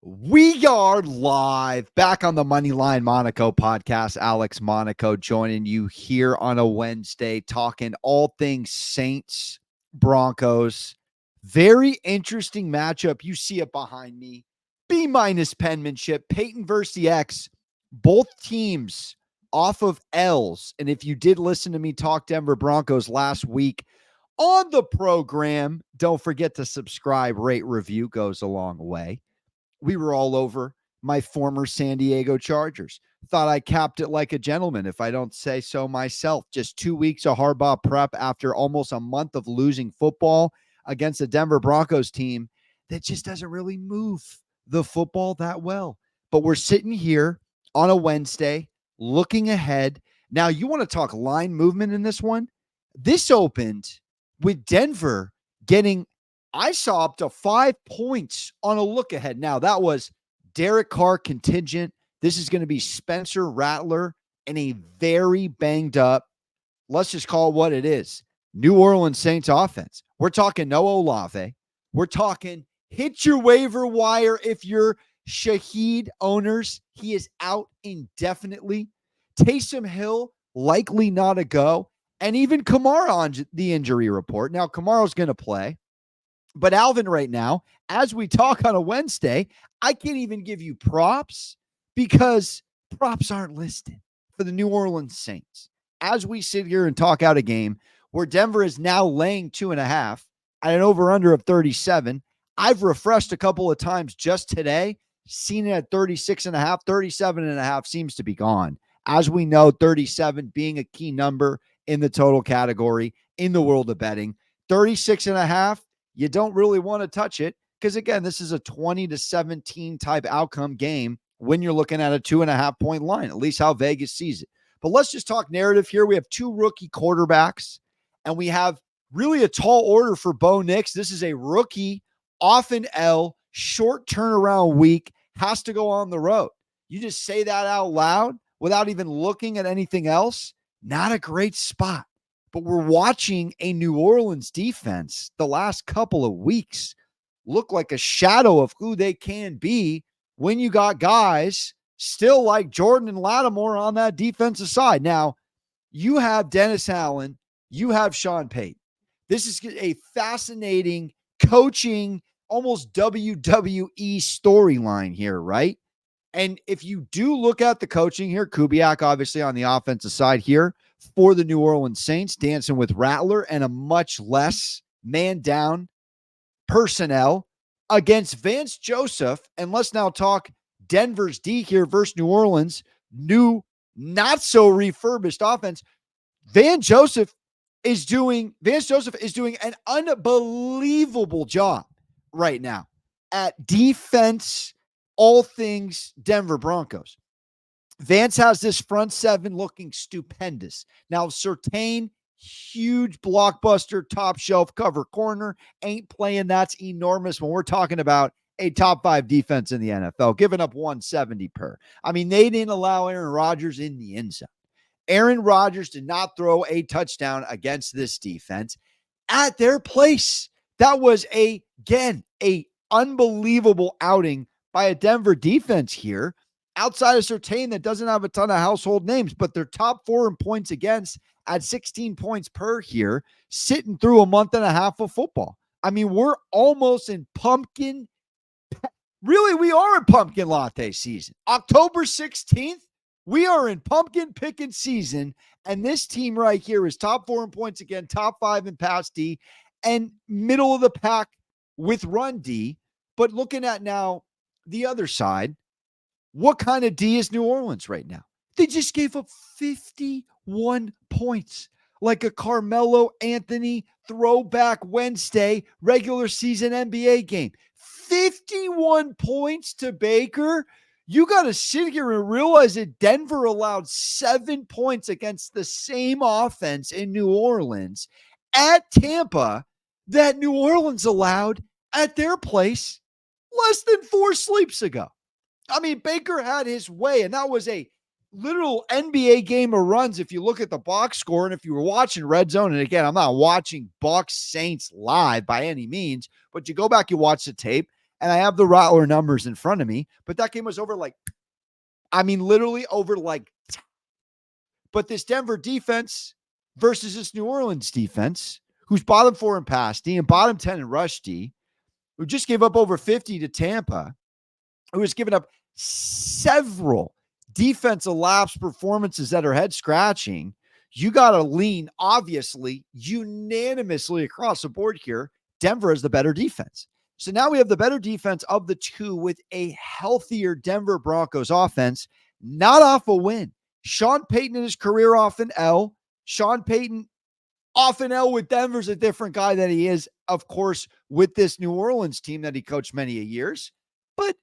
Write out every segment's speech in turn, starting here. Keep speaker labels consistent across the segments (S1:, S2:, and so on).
S1: We are live back on the Moneyline Monaco podcast. Alex Monaco joining you here on a Wednesday, talking all things Saints, Broncos. Very interesting matchup. You see it behind me. B- penmanship, Peyton versus the X. Both teams off of L's. And if you did listen to me talk Denver Broncos last week on the program, don't forget to subscribe, rate, review goes a long way. We were all over my former San Diego Chargers. Thought I capped it like a gentleman, if I don't say so myself. Just 2 weeks of Harbaugh prep after almost a month of losing football against the Denver Broncos team that just doesn't really move the football that well. But we're sitting here on a Wednesday looking ahead. Now, you want to talk line movement in this one? This opened with Denver getting, I saw up to 5 points on a look ahead. Now, that was Derek Carr contingent. This is going to be Spencer Rattler and a very banged up, let's just call it what it is, New Orleans Saints offense. We're talking no Olave. We're talking hit your waiver wire if you're Shaheed owners. He is out indefinitely. Taysom Hill, likely not a go. And even Kamara on the injury report. Now, Kamara's going to play. But Alvin, right now, as we talk on a Wednesday, I can't even give you props because props aren't listed for the New Orleans Saints. As we sit here and talk out a game where Denver is now laying 2.5 at an over-under of 37, I've refreshed a couple of times just today, seen it at 36.5, 37.5 seems to be gone. As we know, 37 being a key number in the total category in the world of betting. 36.5, you don't really want to touch it because, again, this is a 20-17 type outcome game when you're looking at a 2.5 point line, at least how Vegas sees it. But let's just talk narrative here. We have 2 rookie quarterbacks, and we have really a tall order for Bo Nix. This is a rookie, off an L, short turnaround week, has to go on the road. You just say that out loud without even looking at anything else. Not a great spot. But we're watching a New Orleans defense the last couple of weeks look like a shadow of who they can be when you got guys still like Jordan and Lattimore on that defensive side. Now, you have Dennis Allen, you have Sean Payton. This is a fascinating coaching, almost WWE storyline here, right? And if you do look at the coaching here, Kubiak obviously on the offensive side here for the New Orleans Saints, dancing with Rattler and a much less man down personnel against Vance Joseph. And let's now talk Denver's D here versus New Orleans, new, not so refurbished offense. Vance Joseph is doing an unbelievable job right now at defense, all things Denver Broncos. Vance has this front seven looking stupendous. Now, Surtain, huge blockbuster, top shelf cover corner, ain't playing. That's enormous when we're talking about a top 5 defense in the NFL, giving up 170 per. I mean, they didn't allow Aaron Rodgers in the end zone. Aaron Rodgers did not throw a touchdown against this defense at their place. That was, again, a unbelievable outing by a Denver defense here. Outside of Surtain that doesn't have a ton of household names, but they're top 4 in points against at 16 points per here, sitting through a month and a half of football. I mean, we're almost in pumpkin. Really, we are in pumpkin latte season. October 16th, we are in pumpkin picking season. And this team right here is top 4 in points again, top 5 in pass D, and middle of the pack with run D. But looking at now the other side, what kind of D is New Orleans right now? They just gave up 51 points, like a Carmelo Anthony throwback Wednesday regular season NBA game. 51 points to Baker. You got to sit here and realize that Denver allowed 7 points against the same offense in New Orleans at Tampa that New Orleans allowed at their place less than 4 sleeps ago. I mean, Baker had his way, and that was a literal NBA game of runs if you look at the box score. And if you were watching Red Zone, and again, I'm not watching Bucks Saints live by any means, but you go back, you watch the tape, And I have the Rattler numbers in front of me, but that game was over literally over but this Denver defense versus this New Orleans defense, who's bottom 4 in pass D and bottom 10 in rush D, who just gave up over 50 to Tampa, who has given up several defense elapsed performances that are head scratching. You got to lean, obviously, unanimously across the board here. Denver is the better defense. So now we have the better defense of the two with a healthier Denver Broncos offense, not off a win. Sean Payton in his career off an L. Sean Payton off an L with Denver's a different guy than he is, of course, with this New Orleans team that he coached many years. But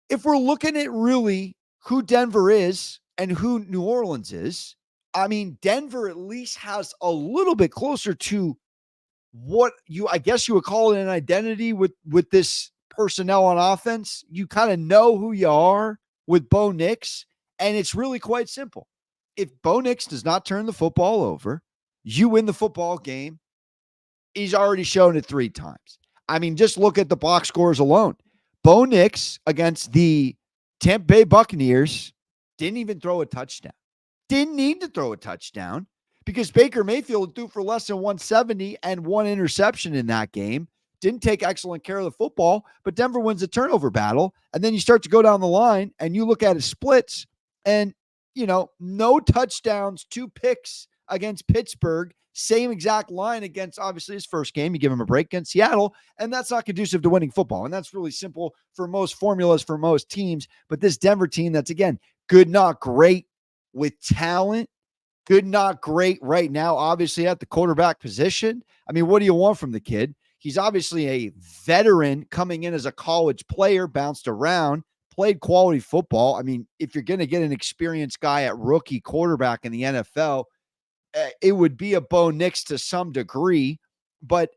S1: if we're looking at really who Denver is and who New Orleans is, I mean, Denver at least has a little bit closer to what I guess you would call it an identity with this personnel on offense. You kind of know who you are with Bo Nix, and it's really quite simple. If Bo Nix does not turn the football over, you win the football game. He's already shown it 3 times. I mean, just look at the box scores alone. Bo Nix against the Tampa Bay Buccaneers didn't even throw a touchdown. Didn't need to throw a touchdown because Baker Mayfield threw for less than 170 and 1 interception in that game. Didn't take excellent care of the football, but Denver wins the turnover battle. And then you start to go down the line and you look at his splits and, no touchdowns, 2 picks against Pittsburgh. Same exact line against, obviously, his first game. You give him a break against Seattle, and that's not conducive to winning football. And that's really simple for most formulas for most teams. But this Denver team that's, again, good, not great with talent, good, not great right now, obviously, at the quarterback position. I mean, what do you want from the kid? He's obviously a veteran coming in as a college player, bounced around, played quality football. I mean, if you're going to get an experienced guy at rookie quarterback in the NFL, it would be a Bo Nix to some degree, but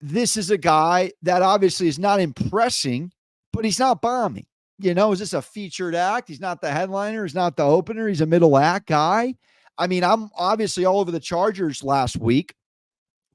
S1: this is a guy that obviously is not impressing, but he's not bombing. Is this a featured act? He's not the headliner. He's not the opener. He's a middle act guy. I mean, I'm obviously all over the Chargers last week.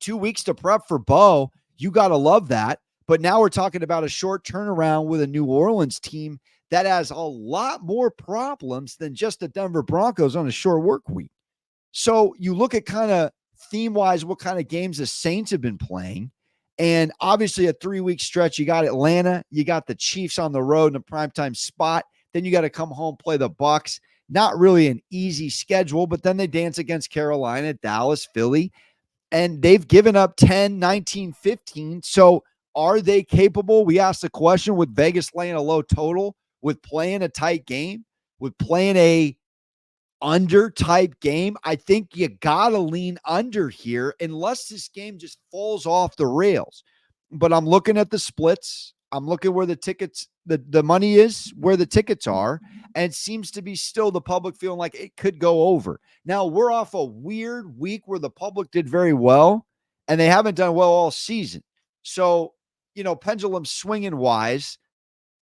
S1: 2 weeks to prep for Bo. You got to love that. But now we're talking about a short turnaround with a New Orleans team that has a lot more problems than just the Denver Broncos on a short work week. So you look at kind of theme-wise what kind of games the Saints have been playing, and obviously a 3-week stretch. You got Atlanta, you got the Chiefs on the road in a primetime spot. Then you got to come home, play the Bucs. Not really an easy schedule, but then they dance against Carolina, Dallas, Philly, and they've given up 10, 19, 15. So are they capable? We asked the question with Vegas laying a low total, with playing a tight game, with playing a under type game. I think you gotta lean under here unless this game just falls off the rails. But I'm looking at the splits. I'm looking where the tickets, the money is, where the tickets are, and it seems to be still the public feeling like it could go over. Now, we're off a weird week where the public did very well, and they haven't done well all season. So, pendulum swinging wise,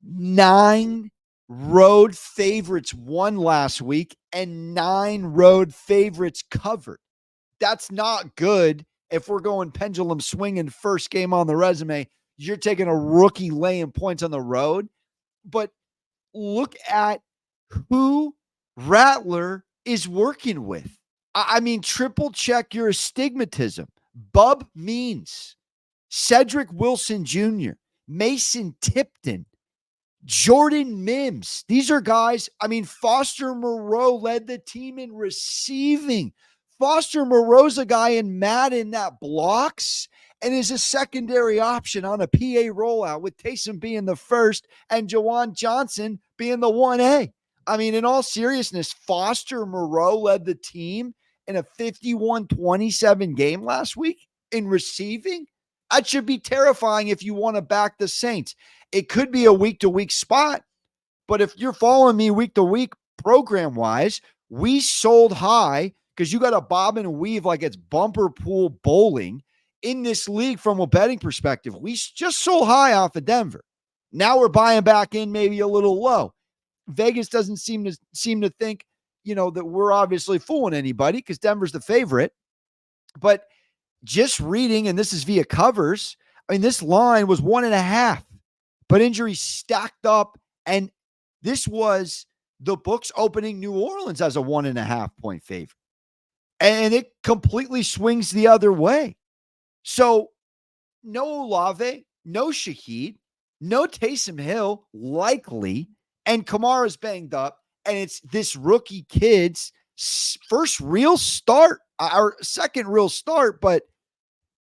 S1: 9 road favorites won last week and 9 road favorites covered. That's not good. If we're going pendulum swinging first game on the resume, you're taking a rookie laying points on the road. But look at who Rattler is working with. I mean, triple check your astigmatism. Bub Means, Cedric Wilson Jr., Mason Tipton, Jordan Mims. These are guys. I mean, Foster Moreau led the team in receiving. Foster Moreau's a guy in Madden that blocks and is a secondary option on a PA rollout, with Taysom being the first and Jawan Johnson being the 1A. I mean, in all seriousness, Foster Moreau led the team in a 51-27 game last week in receiving. That should be terrifying if you want to back the Saints. It could be a week-to-week spot, but if you're following me week-to-week program-wise, we sold high because you got to bob and weave like it's bumper pool bowling in this league from a betting perspective. We just sold high off of Denver. Now we're buying back in maybe a little low. Vegas doesn't seem to think, that we're obviously fooling anybody because Denver's the favorite. But just reading, and this is via covers, I mean, this line was 1.5. but injuries stacked up. And this was the books opening New Orleans as a 1.5 point favorite. And it completely swings the other way. So no Olave, no Shaheed, no Taysom Hill, likely, and Kamara's banged up, and it's this rookie kid's first real start, our second real start, but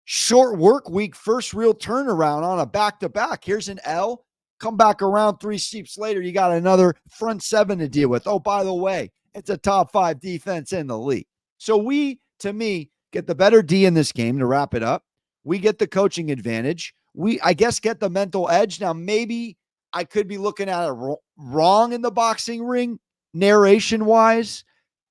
S1: short work week, first real turnaround on a back-to-back. Here's an L. Come back around 3 steeps later, you got another front seven to deal with. Oh, by the way, it's a top 5 defense in the league. So we, to me, get the better D in this game to wrap it up. We get the coaching advantage. We, I guess, get the mental edge. Now, maybe I could be looking at it wrong in the boxing ring, narration-wise.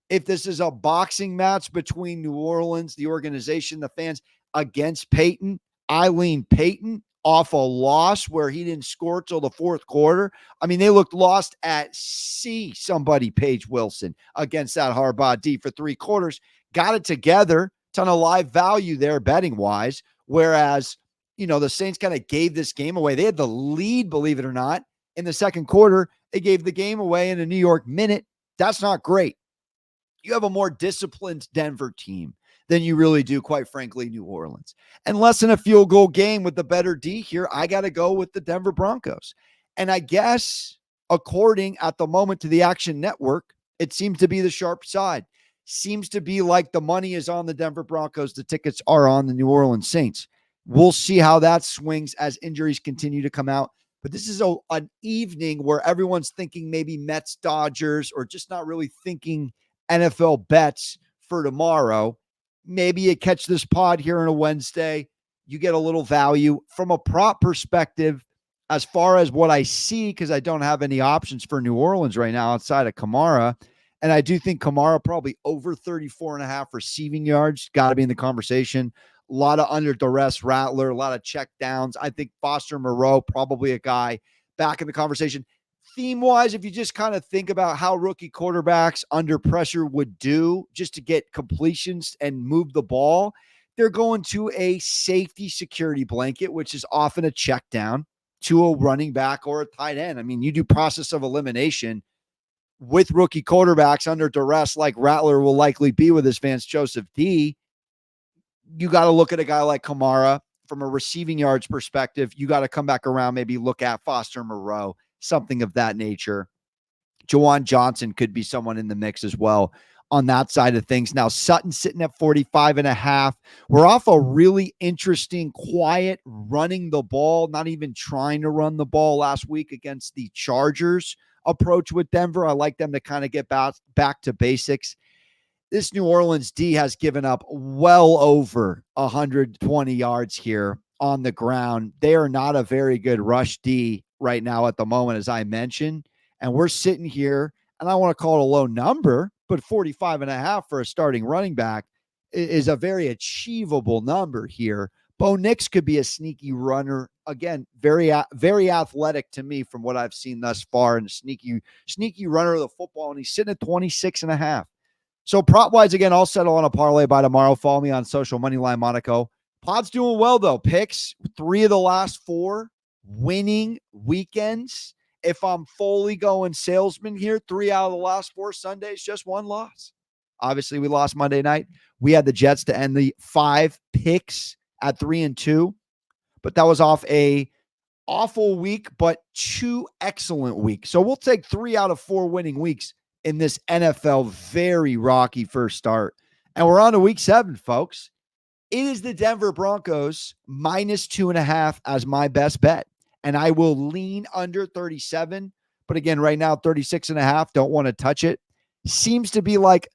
S1: If this is a boxing match between New Orleans, the organization, the fans, against Payton, Eileen Payton, off a loss where he didn't score till the fourth quarter. I mean, they looked lost at sea, somebody, Paige Wilson, against that Harbaugh D for 3 quarters. Got it together, ton of live value there betting-wise, whereas, you know, the Saints kind of gave this game away. They had the lead, believe it or not, in the second quarter. They gave the game away in a New York minute. That's not great. You have a more disciplined Denver team than you really do, quite frankly, New Orleans. And less than a field goal game with the better D here, I got to go with the Denver Broncos. And I guess, according at the moment to the Action Network, it seems to be the sharp side. Seems to be like the money is on the Denver Broncos. The tickets are on the New Orleans Saints. We'll see how that swings as injuries continue to come out. But this is an evening where everyone's thinking maybe Mets, Dodgers, or just not really thinking NFL bets for tomorrow. Maybe you catch this pod here on a Wednesday. You get a little value from a prop perspective as far as what I see, because I don't have any options for New Orleans right now outside of Kamara. And I do think Kamara probably over 34.5 receiving yards. Got to be in the conversation. A lot of under duress Rattler, a lot of check downs. I think Foster Moreau, probably a guy back in the conversation. Theme-wise, if you just kind of think about how rookie quarterbacks under pressure would do just to get completions and move the ball, they're going to a safety security blanket, which is often a check down to a running back or a tight end. I mean, you do process of elimination with rookie quarterbacks under duress like Rattler will likely be with his Vance Joseph D. You got to look at a guy like Kamara from a receiving yards perspective. You got to come back around, maybe look at Foster Moreau, something of that nature. Jawan Johnson could be someone in the mix as well on that side of things. Now, Sutton sitting at 45.5. We're off a really interesting, quiet running the ball, not even trying to run the ball last week against the Chargers approach with Denver. I like them to kind of get back to basics. This New Orleans D has given up well over 120 yards here on the ground. They are not a very good rush D right now at the moment, as I mentioned. And we're sitting here, and I want to call it a low number, but 45.5 for a starting running back is a very achievable number here. Bo Nix could be a sneaky runner. Again, very athletic to me from what I've seen thus far, and a sneaky runner of the football, and he's sitting at 26.5. So prop-wise, again, I'll settle on a parlay by tomorrow. Follow me on social, Moneyline Monaco. Pod's doing well, though. Picks, 3 of the last 4 winning weekends. If I'm fully going salesman here, 3 out of the last 4 Sundays, just 1 loss. Obviously, we lost Monday night. We had the Jets to end the 5 picks at 3-2, but that was off a awful week, but 2 excellent weeks. So we'll take 3 out of 4 winning weeks in this NFL very rocky first start. And we're on to week 7, folks. It is the Denver Broncos minus 2.5 as my best bet. And I will lean under 37. But again, right now, 36.5. Don't want to touch it. Seems to be like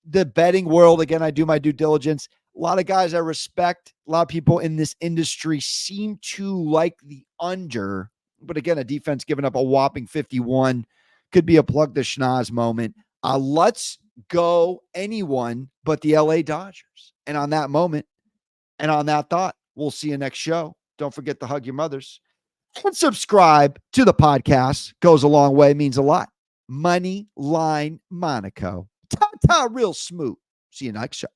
S1: the betting world. Again, I do my due diligence. A lot of guys I respect, a lot of people in this industry seem to like the under. But again, a defense giving up a whopping 51 could be a plug the schnoz moment. Let's go anyone but the LA Dodgers. And on that moment, and on that thought, we'll see you next show. Don't forget to hug your mothers. And subscribe to the podcast. Goes a long way, means a lot. Moneyline Monaco. Ta-ta, real smooth. See you next show.